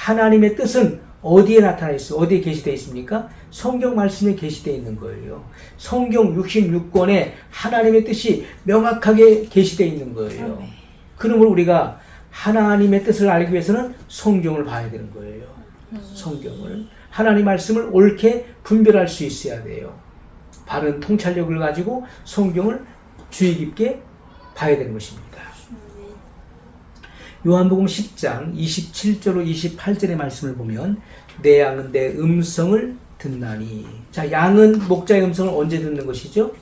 하나님의 뜻은 어디에 나타나 있어? 어디에 게시되어 있습니까? 성경 말씀에 게시되어 있는 거예요. 성경 66권에 하나님의 뜻이 명확하게 게시되어 있는 거예요. 그러므로 우리가 하나님의 뜻을 알기 위해서는 성경을 봐야 되는 거예요. 성경을. 하나님 말씀을 옳게 분별할 수 있어야 돼요. 바른 통찰력을 가지고 성경을 주의 깊게 봐야 되는 것입니다. 요한복음 10장 27절로 28절의 말씀을 보면 내 양은 내 음성을 듣나니. 자, 양은 목자의 음성을 언제 듣는 것이죠?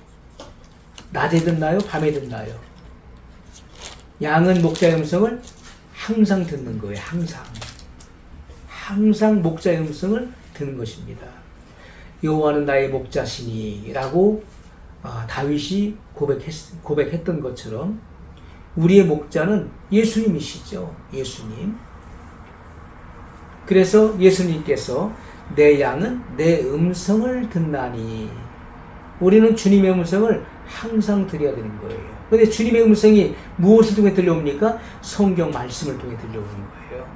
낮에 듣나요? 밤에 듣나요? 양은 목자의 음성을 항상 듣는 거예요. 항상 목자의 음성을 듣는 것입니다. 여호와는 나의 목자시니 라고 다윗이 고백했던 것처럼 우리의 목자는 예수님이시죠. 예수님. 그래서 예수님께서 내 양은 내 음성을 듣나니. 우리는 주님의 음성을 항상 들어야 되는 거예요. 그런데 주님의 음성이 무엇을 통해 들려옵니까? 성경 말씀을 통해 들려오는 거예요.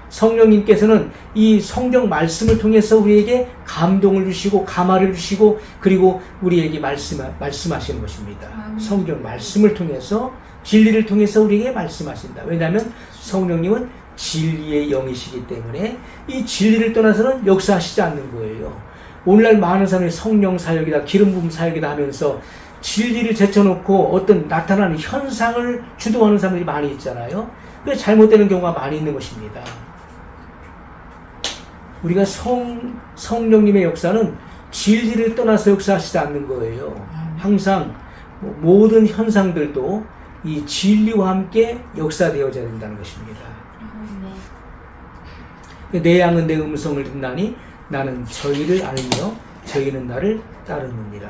성령님께서는 이 성경 말씀을 통해서 우리에게 감동을 주시고 감화를 주시고 그리고 우리에게 말씀하시는 것입니다. 성경 말씀을 통해서 진리를 통해서 우리에게 말씀하신다. 왜냐하면 성령님은 진리의 영이시기 때문에 이 진리를 떠나서는 역사하시지 않는 거예요. 오늘날 많은 사람이 성령 사역이다, 기름 부음 사역이다 하면서 진리를 제쳐놓고 어떤 나타나는 현상을 주도하는 사람들이 많이 있잖아요. 그래서 잘못되는 경우가 많이 있는 것입니다. 우리가 성령님의 역사는 진리를 떠나서 역사하시지 않는 거예요. 항상 모든 현상들도 이 진리와 함께 역사되어져야 된다는 것입니다. 내 양은 내 음성을 듣나니 나는 저희를 알며 저희는 나를 따르느니라.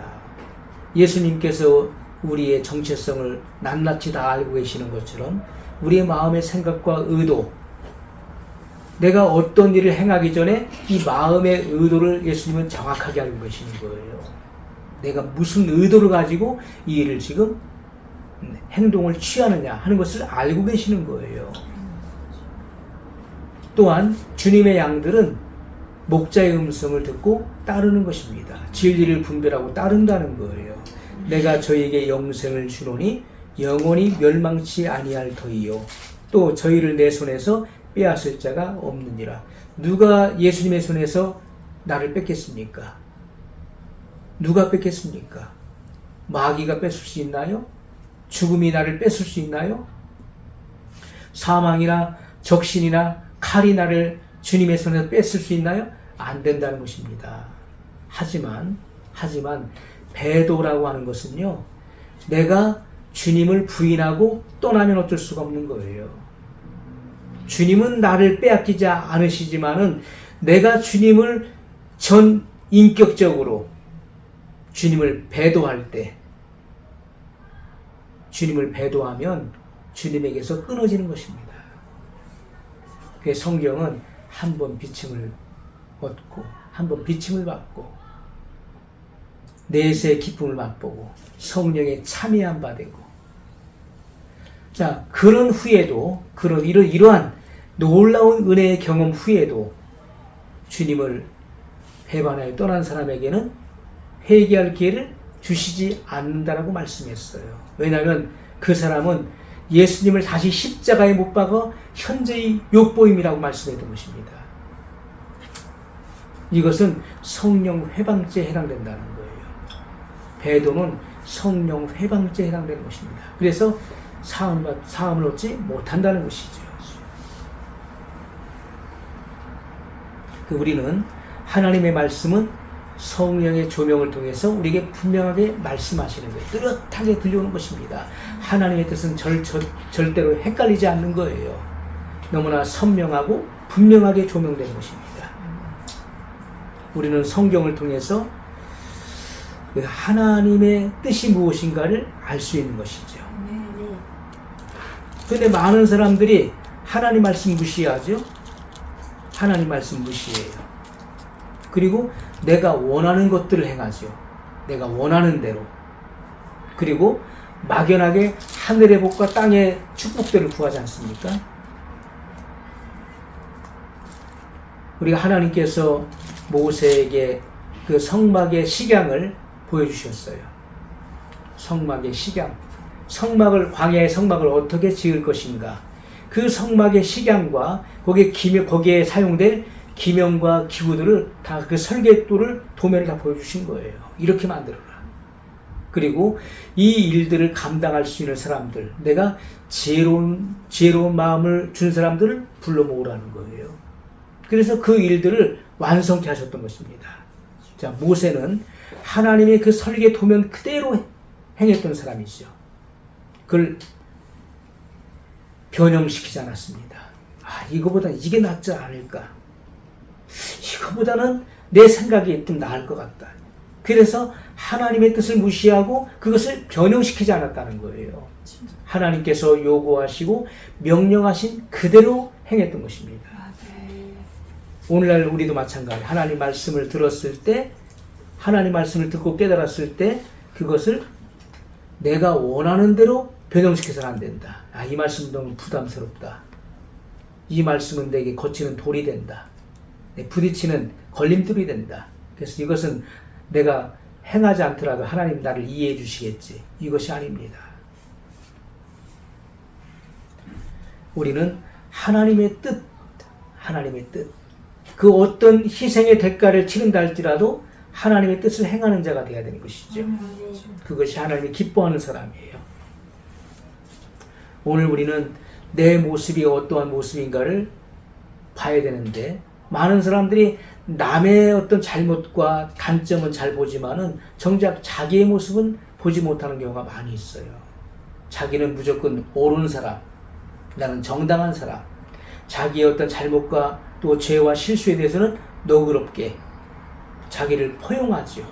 예수님께서 우리의 정체성을 낱낱이 다 알고 계시는 것처럼 우리의 마음의 생각과 의도, 내가 어떤 일을 행하기 전에 이 마음의 의도를 예수님은 정확하게 알고 계시는 거예요. 내가 무슨 의도를 가지고 이 일을 지금 행동을 취하느냐 하는 것을 알고 계시는 거예요. 또한 주님의 양들은 목자의 음성을 듣고 따르는 것입니다. 진리를 분별하고 따른다는 거예요. 내가 저희에게 영생을 주노니 영원히 멸망치 아니할 터이요 또 저희를 내 손에서 빼앗을 자가 없느니라. 누가 예수님의 손에서 나를 뺏겠습니까? 누가 뺏겠습니까? 마귀가 뺏을 수 있나요? 죽음이 나를 뺏을 수 있나요? 사망이나 적신이나 칼이 나를 주님의 손에서 뺏을 수 있나요? 안 된다는 것입니다. 하지만 배도라고 하는 것은요, 내가 주님을 부인하고 떠나면 어쩔 수가 없는 거예요. 주님은 나를 빼앗기지 않으시지만은 내가 주님을 전 인격적으로 주님을 배도할 때, 주님을 배도하면 주님에게서 끊어지는 것입니다. 그래서 성경은 한 번 비침을 얻고 한 번 비침을 받고 내세의 기쁨을 맛보고 성령의 참여한 바 되고, 자, 그런 후에도 이러한 놀라운 은혜의 경험 후에도 주님을 배반하여 떠난 사람에게는 회개할 기회를 주시지 않는다라고 말씀했어요. 왜냐하면 그 사람은 예수님을 다시 십자가에 못 박아 현재의 욕보임이라고 말씀했던 것입니다. 이것은 성령 회방죄에 해당된다는 거예요. 배도는 성령 회방죄에 해당되는 것입니다. 그래서 사함을 얻지 못한다는 것이죠. 우리는 하나님의 말씀은 성령의 조명을 통해서 우리에게 분명하게 말씀하시는 거예요. 뚜렷하게 들려오는 것입니다. 하나님의 뜻은 절대로 헷갈리지 않는 거예요. 너무나 선명하고 분명하게 조명되는 것입니다. 우리는 성경을 통해서 하나님의 뜻이 무엇인가를 알 수 있는 것이죠. 그런데 많은 사람들이 하나님 말씀 무시하죠. 하나님 말씀 무시해요. 그리고 내가 원하는 것들을 행하죠. 내가 원하는 대로. 그리고 막연하게 하늘의 복과 땅의 축복들을 구하지 않습니까? 우리가 하나님께서 모세에게 그 성막의 식양을 보여주셨어요. 성막의 식양. 광야의 성막을 어떻게 지을 것인가. 그 성막의 식양과 거기에 사용될 기명과 기구들을 다 그 설계도를 도면을 다 보여주신 거예요. 이렇게 만들어라. 그리고 이 일들을 감당할 수 있는 사람들, 내가 지혜로운 마음을 준 사람들을 불러 모으라는 거예요. 그래서 그 일들을 완성케 하셨던 것입니다. 자, 모세는 하나님의 그 설계 도면 그대로 행했던 사람이죠. 그걸 변형시키지 않았습니다. 이거보다 이게 낫지 않을까? 이거보다는 내 생각이 좀 나을 것 같다. 그래서 하나님의 뜻을 무시하고 그것을 변형시키지 않았다는 거예요. 하나님께서 요구하시고 명령하신 그대로 행했던 것입니다. 오늘날 우리도 마찬가지. 하나님 말씀을 들었을 때, 하나님 말씀을 듣고 깨달았을 때 그것을 내가 원하는 대로 변형시켜서는 안 된다. 이 말씀 너무 부담스럽다. 이 말씀은 내게 거치는 돌이 된다. 부딪히는 걸림돌이 된다. 그래서 이것은 내가 행하지 않더라도 하나님 나를 이해해 주시겠지. 이것이 아닙니다. 우리는 하나님의 뜻, 그 어떤 희생의 대가를 치른다 할지라도 하나님의 뜻을 행하는 자가 되어야 되는 것이죠. 그것이 하나님이 기뻐하는 사람이에요. 오늘 우리는 내 모습이 어떠한 모습인가를 봐야 되는데, 많은 사람들이 남의 어떤 잘못과 단점은 잘 보지만은 정작 자기의 모습은 보지 못하는 경우가 많이 있어요. 자기는 무조건 옳은 사람, 나는 정당한 사람, 자기의 어떤 잘못과 또 죄와 실수에 대해서는 너그럽게 자기를 포용하죠.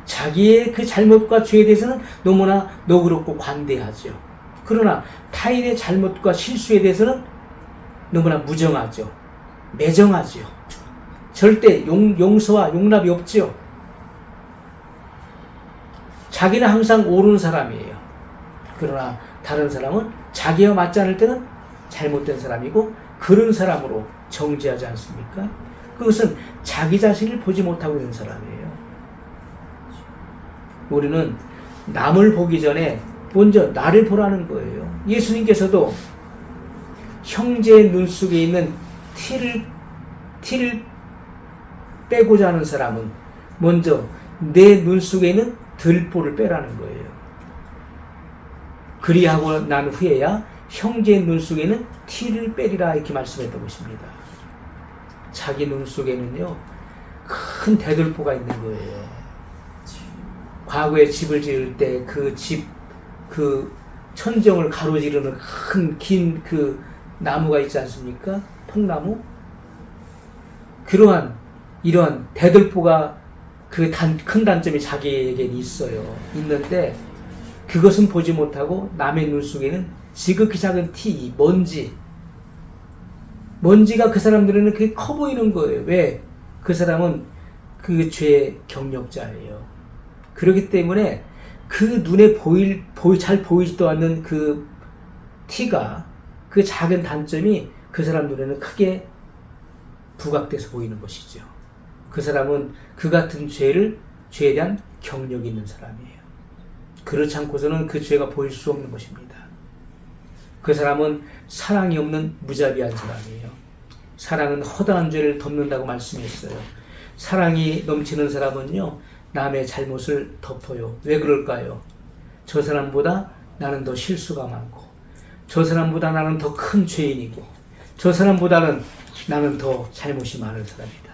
자기의 그 잘못과 죄에 대해서는 너무나 너그럽고 관대하죠. 그러나 타인의 잘못과 실수에 대해서는 너무나 무정하죠. 매정하죠. 절대 용서와 용납이 없죠. 자기는 항상 옳은 사람이에요. 그러나 다른 사람은 자기와 맞지 않을 때는 잘못된 사람이고 그런 사람으로 정죄하지 않습니까? 그것은 자기 자신을 보지 못하고 있는 사람이에요. 우리는 남을 보기 전에 먼저 나를 보라는 거예요. 예수님께서도 형제의 눈 속에 있는 티를 빼고자 하는 사람은 먼저 내 눈 속에 있는 들보를 빼라는 거예요. 그리하고 난 후에야 형제의 눈 속에 있는 티를 빼리라 이렇게 말씀했던 것입니다. 자기 눈 속에는요 큰 대들보가 있는 거예요. 과거에 집을 지을 때 그 천정을 가로지르는 긴 그 나무가 있지 않습니까? 통나무? 이러한 대들보가 큰 단점이 자기에게는 있어요. 있는데 그것은 보지 못하고 남의 눈 속에는 지극히 작은 티, 먼지가 그 사람들에는 그게 커 보이는 거예요. 왜? 그 사람은 그 죄의 경력자예요. 그렇기 때문에 그 눈에 잘 보이지도 않는 그 티가, 그 작은 단점이 그 사람 눈에는 크게 부각돼서 보이는 것이죠. 그 사람은 그 같은 죄에 대한 경력이 있는 사람이에요. 그렇지 않고서는 그 죄가 보일 수 없는 것입니다. 그 사람은 사랑이 없는 무자비한 사람이에요. 사랑은 허다한 죄를 덮는다고 말씀했어요. 사랑이 넘치는 사람은요, 남의 잘못을 덮어요. 왜 그럴까요? 저 사람보다 나는 더 실수가 많고, 저 사람보다 나는 더 큰 죄인이고, 저 사람보다는 나는 더 잘못이 많은 사람이다.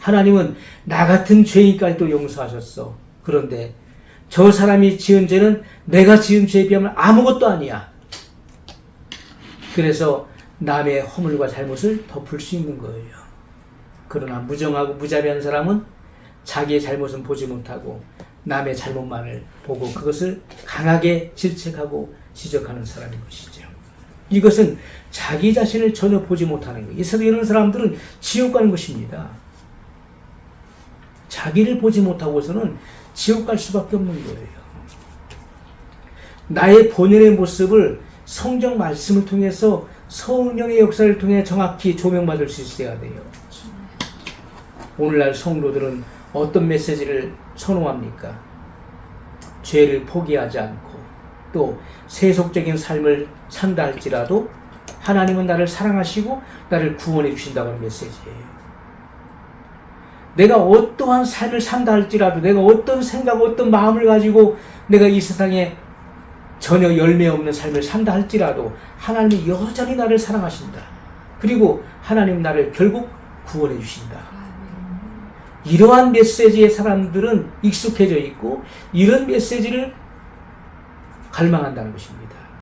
하나님은 나 같은 죄인까지도 용서하셨어. 그런데 저 사람이 지은 죄는 내가 지은 죄에 비하면 아무것도 아니야. 그래서 남의 허물과 잘못을 덮을 수 있는 거예요. 그러나 무정하고 무자비한 사람은 자기의 잘못은 보지 못하고 남의 잘못만을 보고 그것을 강하게 질책하고 지적하는 사람인 것이죠. 이것은 자기 자신을 전혀 보지 못하는 거예요. 이런 사람들은 지옥 가는 것입니다. 자기를 보지 못하고서는 지옥 갈 수밖에 없는 거예요. 나의 본연의 모습을 성경 말씀을 통해서 성령의 역사를 통해 정확히 조명받을 수 있어야 돼요. 오늘날 성도들은 어떤 메시지를 선호합니까? 죄를 포기하지 않고 또 세속적인 삶을 산다 할지라도 하나님은 나를 사랑하시고 나를 구원해 주신다고 하는 메시지예요. 내가 어떠한 삶을 산다 할지라도 내가 어떤 생각, 어떤 마음을 가지고 내가 이 세상에 전혀 열매 없는 삶을 산다 할지라도 하나님이 여전히 나를 사랑하신다. 그리고 하나님 나를 결국 구원해 주신다. 이러한 메시지에 사람들은 익숙해져 있고 이런 메시지를 갈망한다는 것입니다.